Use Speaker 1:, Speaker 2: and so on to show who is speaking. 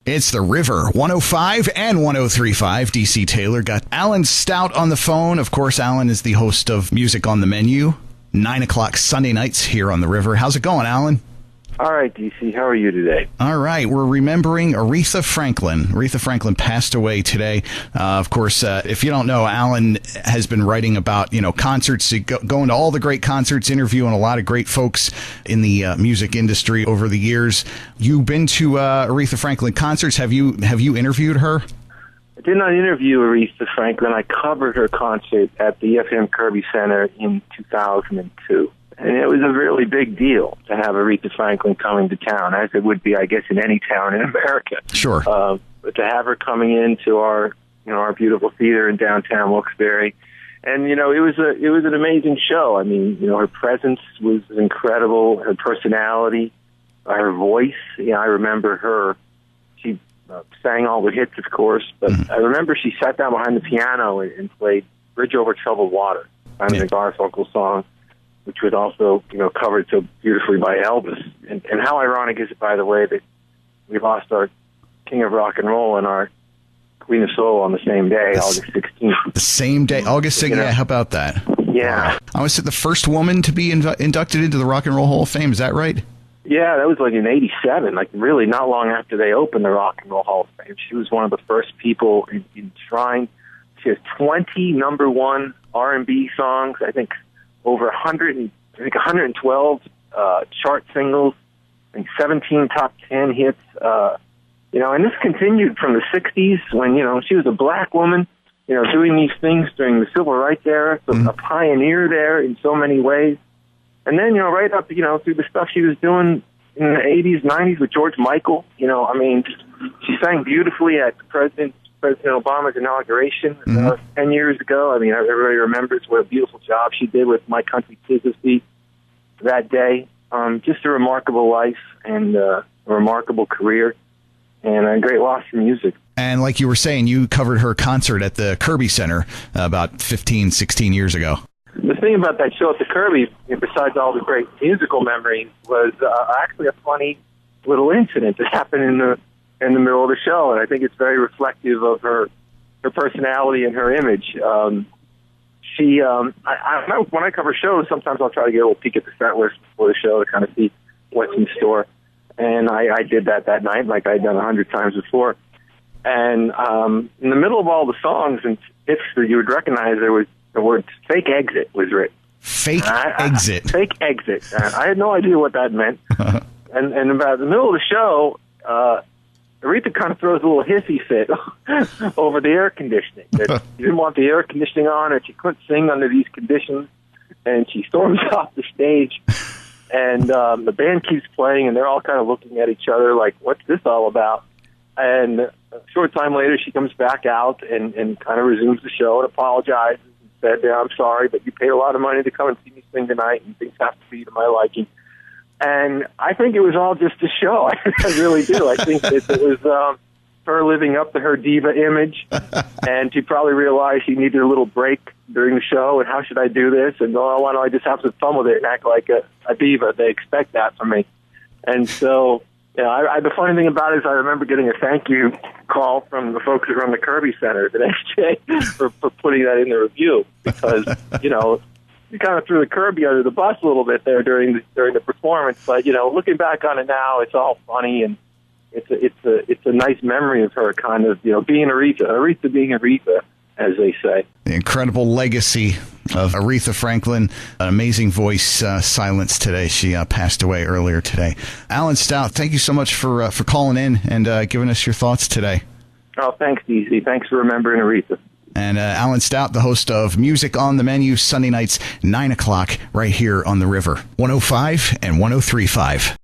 Speaker 1: It's the River, 105 and 103.5. DC Taylor got Alan Stout on the phone. Of course, Alan is the host of Music on the Menu, 9 o'clock Sunday nights here on the River. How's it going, Alan?
Speaker 2: All right, DC. How are you today?
Speaker 1: All right. We're remembering Aretha Franklin. Aretha Franklin passed away today. Of course, if you don't know, Alan has been writing about, concerts, going to all the great concerts, interviewing a lot of great folks in the music industry over the years. You've been to Aretha Franklin concerts. Have you interviewed her?
Speaker 2: I did not interview Aretha Franklin. I covered her concert at the Kirby Center in 2002. And it was a really big deal to have Aretha Franklin coming to town, as it would be, I guess, in any town in America.
Speaker 1: Sure.
Speaker 2: But to have her coming into our beautiful theater in downtown Wilkes-Barre, and it was an amazing show. I mean, her presence was incredible. Her personality, her voice. I remember her. She sang all the hits, of course, but I remember she sat down behind the piano and played "Bridge Over Troubled Water," Simon and Garfunkel song, which was also, covered so beautifully by Elvis. And how ironic is it, by the way, that we lost our King of Rock and Roll and our Queen of Soul on the same day, August 16th.
Speaker 1: The same day, August 16th. Yeah, how about that?
Speaker 2: Yeah.
Speaker 1: Wow. I was the first woman to be inducted into the Rock and Roll Hall of Fame. Is that right?
Speaker 2: Yeah, that was like in '87, like really not long after they opened the Rock and Roll Hall of Fame. She was one of the first people enshrined. She has 20 number one R&B songs, I think over 112 chart singles, and 17 top 10 hits. And this continued from the 60s when, she was a black woman, doing these things during the civil rights era, so a pioneer there in so many ways. And then, right up, through the stuff she was doing in the 80s, 90s with George Michael, she sang beautifully at President Obama's inauguration 10 years ago. I mean, everybody remembers what a beautiful job she did with My Country 'Tis of Thee that day. Just a remarkable life and a remarkable career and a great loss in music.
Speaker 1: And like you were saying, you covered her concert at the Kirby Center about 15, 16 years ago.
Speaker 2: The thing about that show at the Kirby, besides all the great musical memories, was actually a funny little incident that happened in the middle of the show, and I think it's very reflective of her personality and her image. When I cover shows, sometimes I'll try to get a little peek at the set list before the show to kind of see what's in store. And I did that night, like I'd done 100 times before. And in the middle of all the songs and hits that you would recognize, there was the word "fake exit" was written.
Speaker 1: Fake exit.
Speaker 2: Fake exit. I had no idea what that meant. And about the middle of the show, Aretha kind of throws a little hissy fit over the air conditioning. That she didn't want the air conditioning on, or she couldn't sing under these conditions. And she storms off the stage, and the band keeps playing, and they're all kind of looking at each other like, what's this all about? And a short time later, she comes back out and kind of resumes the show and apologizes and said, I'm sorry, but you paid a lot of money to come and see me sing tonight, and things have to be to my liking. And I think it was all just a show. I really do. I think it was her living up to her diva image, and she probably realized she needed a little break during the show, and how should I do this? And why don't I just have some fun with it and act like a diva? They expect that from me. And so, the funny thing about it is I remember getting a thank you call from the folks that run the Kirby Center the next day for putting that in the review, because, you kind of threw the Kirby under the bus a little bit there during the performance. But looking back on it now, it's all funny, and it's a nice memory of her kind of being Aretha being Aretha, as they say.
Speaker 1: The incredible legacy of Aretha Franklin, an amazing voice, silenced today. She passed away earlier today. Alan Stout, thank you so much for calling in and giving us your thoughts today.
Speaker 2: Oh, thanks, DC. Thanks for remembering Aretha.
Speaker 1: And Alan Stout, the host of Music on the Menu, Sunday nights, 9 o'clock, right here on the River, 105 and 103.5.